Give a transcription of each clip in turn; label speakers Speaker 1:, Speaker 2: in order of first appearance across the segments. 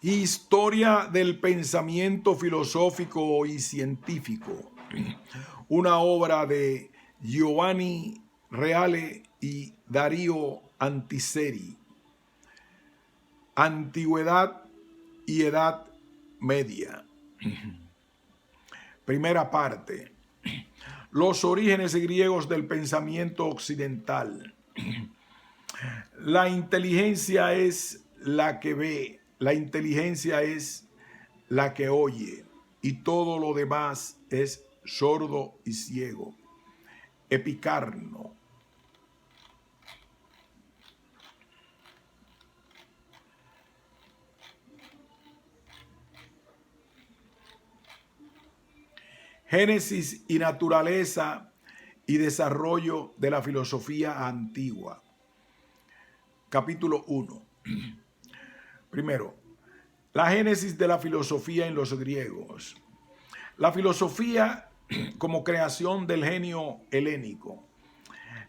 Speaker 1: Historia del pensamiento filosófico y científico. Una obra de Giovanni Reale y Darío Antiseri. Antigüedad y Edad Media. Primera parte. Los orígenes griegos del pensamiento occidental. La inteligencia es la que ve, la inteligencia es la que oye, y todo lo demás es sordo y ciego. Epicarno. Génesis y naturaleza y desarrollo de la filosofía antigua. Capítulo 1. Primero, la génesis de la filosofía en los griegos. La filosofía como creación del genio helénico.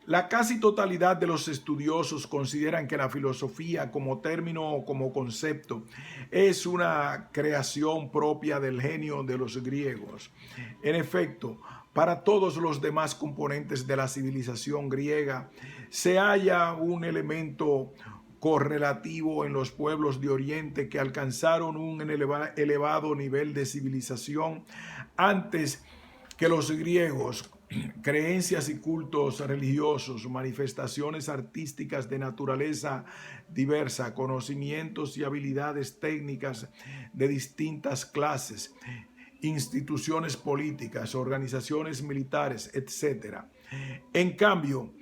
Speaker 1: La casi totalidad de los estudiosos consideran que la filosofía como término o como concepto es una creación propia del genio de los griegos. En efecto, para todos los demás componentes de la civilización griega se halla un elemento correlativo en los pueblos de Oriente que alcanzaron un elevado nivel de civilización antes que los griegos. Creencias y cultos religiosos, manifestaciones artísticas de naturaleza diversa, conocimientos y habilidades técnicas de distintas clases, instituciones políticas, organizaciones militares, etc. En cambio,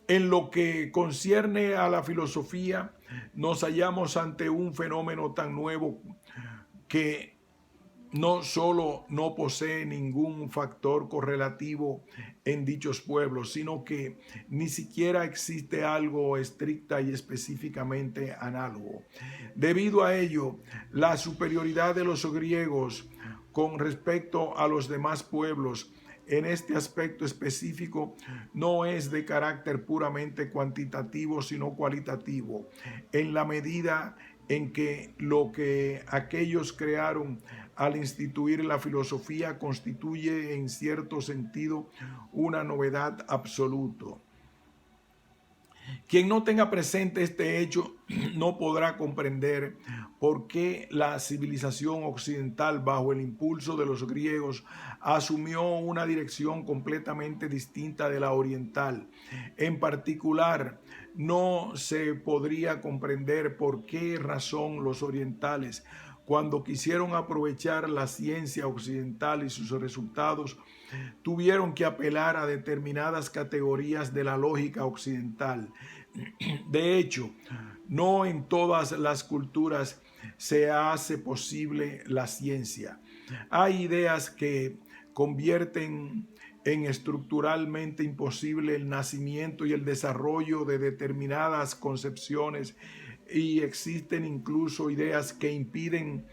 Speaker 1: en lo que concierne a la filosofía, nos hallamos ante un fenómeno tan nuevo que no solo no posee ningún factor correlativo en dichos pueblos, sino que ni siquiera existe algo estricta y específicamente análogo. Debido a ello, la superioridad de los griegos con respecto a los demás pueblos en este aspecto específico no es de carácter puramente cuantitativo, sino cualitativo, en la medida en que lo que aquellos crearon al instituir la filosofía constituye en cierto sentido una novedad absoluta. Quien no tenga presente este hecho no podrá comprender por qué la civilización occidental, bajo el impulso de los griegos, asumió una dirección completamente distinta de la oriental. En particular, no se podría comprender por qué razón los orientales, cuando quisieron aprovechar la ciencia occidental y sus resultados, tuvieron que apelar a determinadas categorías de la lógica occidental. De hecho, no en todas las culturas se hace posible la ciencia. Hay ideas que convierten en estructuralmente imposible el nacimiento y el desarrollo de determinadas concepciones, y existen incluso ideas que impiden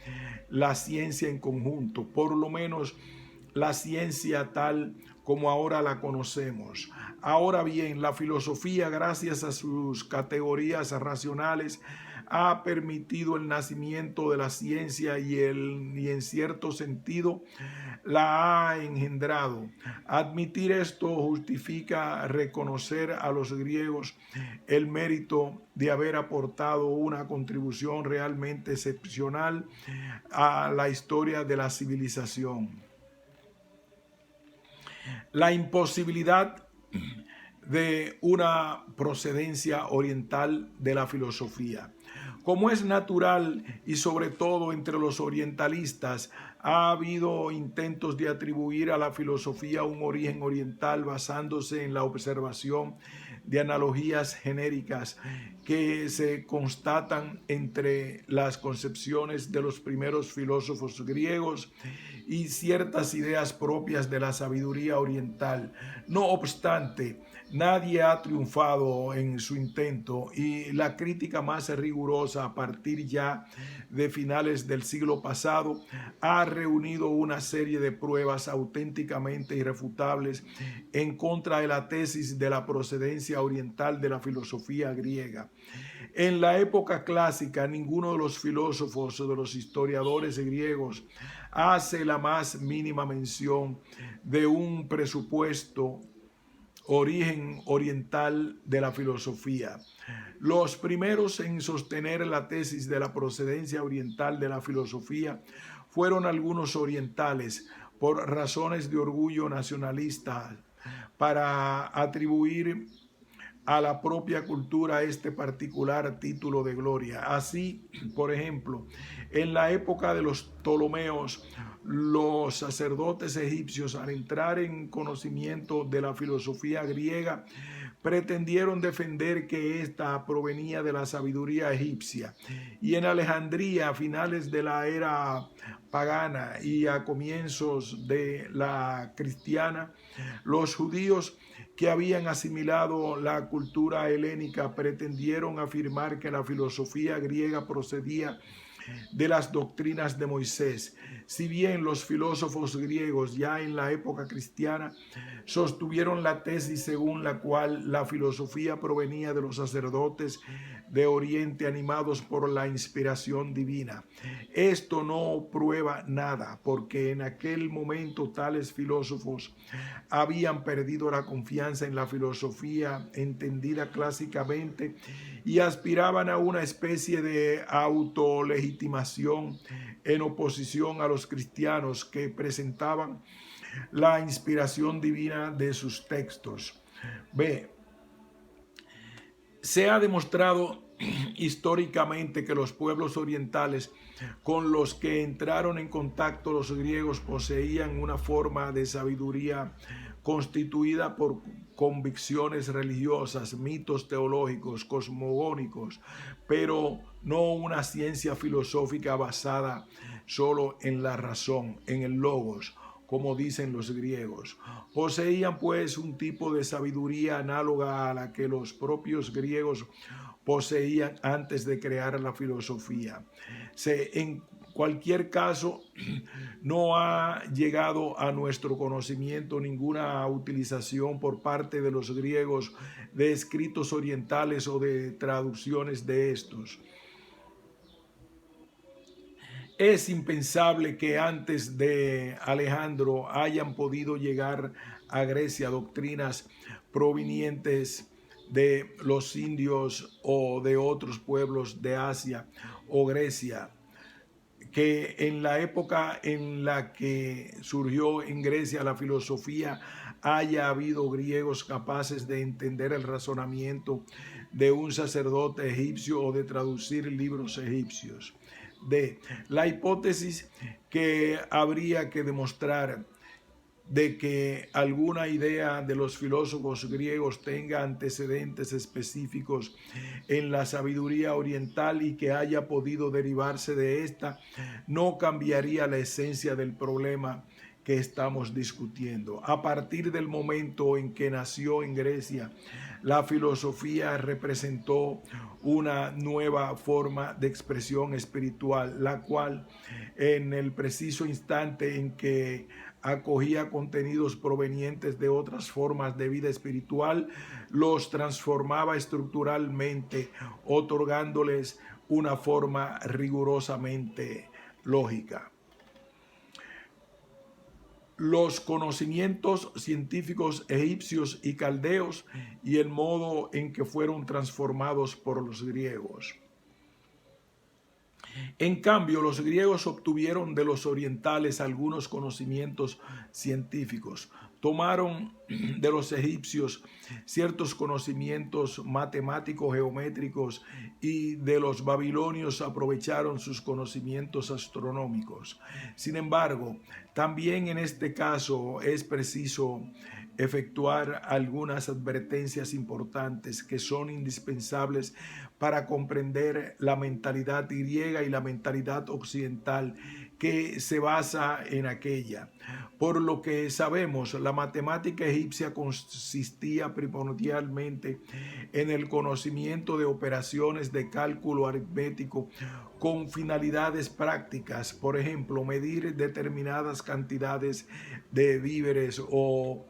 Speaker 1: la ciencia en conjunto, por lo menos la ciencia tal como ahora la conocemos. Ahora bien, la filosofía, gracias a sus categorías racionales, ha permitido el nacimiento de la ciencia y en cierto sentido la ha engendrado. Admitir esto justifica reconocer a los griegos el mérito de haber aportado una contribución realmente excepcional a la historia de la civilización. La imposibilidad de una procedencia oriental de la filosofía. Como es natural y sobre todo entre los orientalistas, ha habido intentos de atribuir a la filosofía un origen oriental basándose en la observación de analogías genéricas que se constatan entre las concepciones de los primeros filósofos griegos y ciertas ideas propias de la sabiduría oriental. No obstante, nadie ha triunfado en su intento, y la crítica más rigurosa a partir ya de finales del siglo pasado ha reunido una serie de pruebas auténticamente irrefutables en contra de la tesis de la procedencia oriental de la filosofía griega. En la época clásica, ninguno de los filósofos o de los historiadores griegos hace la más mínima mención de un presupuesto origen oriental de la filosofía. Los primeros en sostener la tesis de la procedencia oriental de la filosofía fueron algunos orientales por razones de orgullo nacionalista, para atribuir a la propia cultura este particular título de gloria. Así, por ejemplo, en la época de los Ptolomeos, los sacerdotes egipcios, al entrar en conocimiento de la filosofía griega, pretendieron defender que ésta provenía de la sabiduría egipcia. Y en Alejandría, a finales de la era pagana y a comienzos de la cristiana, los judíos que habían asimilado la cultura helénica pretendieron afirmar que la filosofía griega procedía de las doctrinas de Moisés. Si bien los filósofos griegos ya en la época cristiana sostuvieron la tesis según la cual la filosofía provenía de los sacerdotes de Oriente animados por la inspiración divina, esto no prueba nada, porque en aquel momento tales filósofos habían perdido la confianza en la filosofía entendida clásicamente y aspiraban a una especie de autolegitimación en oposición a los cristianos que presentaban la inspiración divina de sus textos. B. Se ha demostrado históricamente que los pueblos orientales con los que entraron en contacto los griegos poseían una forma de sabiduría constituida por convicciones religiosas, mitos teológicos, cosmogónicos, pero no una ciencia filosófica basada solo en la razón, en el logos, como dicen los griegos. Poseían pues un tipo de sabiduría análoga a la que los propios griegos poseían antes de crear la filosofía. En cualquier caso, no ha llegado a nuestro conocimiento ninguna utilización por parte de los griegos de escritos orientales o de traducciones de estos. Es impensable que antes de Alejandro hayan podido llegar a Grecia doctrinas provenientes de los indios o de otros pueblos de Asia o Grecia, que en la época en la que surgió en Grecia la filosofía haya habido griegos capaces de entender el razonamiento de un sacerdote egipcio o de traducir libros egipcios. D. La hipótesis que habría que demostrar de que alguna idea de los filósofos griegos tenga antecedentes específicos en la sabiduría oriental y que haya podido derivarse de esta, no cambiaría la esencia del problema que estamos discutiendo. A partir del momento en que nació en Grecia, la filosofía representó una nueva forma de expresión espiritual, la cual en el preciso instante en que acogía contenidos provenientes de otras formas de vida espiritual, los transformaba estructuralmente, otorgándoles una forma rigurosamente lógica. Los conocimientos científicos egipcios y caldeos y el modo en que fueron transformados por los griegos. En cambio, los griegos obtuvieron de los orientales algunos conocimientos científicos. Tomaron de los egipcios ciertos conocimientos matemáticos, geométricos, y de los babilonios aprovecharon sus conocimientos astronómicos. Sin embargo, también en este caso es preciso efectuar algunas advertencias importantes que son indispensables para comprender la mentalidad griega y la mentalidad occidental que se basa en aquella. Por lo que sabemos, la matemática egipcia consistía primordialmente en el conocimiento de operaciones de cálculo aritmético con finalidades prácticas, por ejemplo, medir determinadas cantidades de víveres o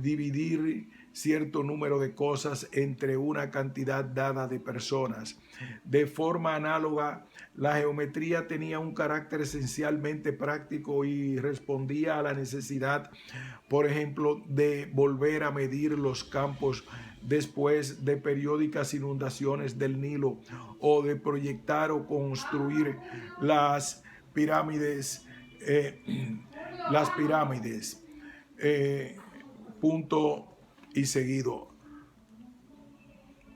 Speaker 1: dividir cierto número de cosas entre una cantidad dada de personas. De forma análoga, la geometría tenía un carácter esencialmente práctico y respondía a la necesidad, por ejemplo, de volver a medir los campos después de periódicas inundaciones del Nilo, o de proyectar o construir las pirámides. Las pirámides. Punto y seguido.